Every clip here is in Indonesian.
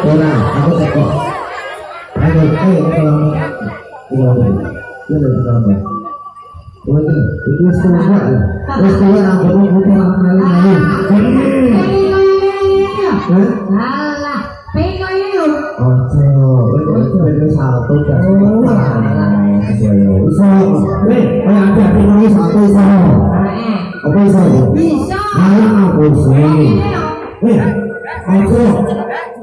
Ora, aku teko. Ayo, kalau itu lebih tambah. Boleh, itu semua. Terus kalian aku mau lagi. Alah, pengen ini loh. Itu satu kan. Bisa. Ada ini satu bisa. Apa bisa? Bisa. Aku sih. Aku.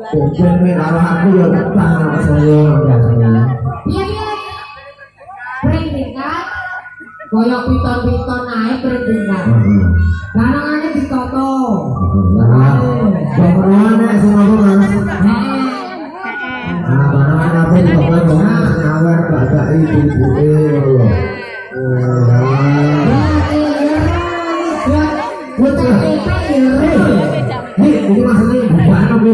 Jadi aku yang tangan saya biasanya. Iya. Perindikan. Koyok piton-piton naik perindikan. Kanangannya ditoto. Bagaimana sih ngomong? Bagaimana pun bagaimana nawar baca itu ini maksudnya bukan aku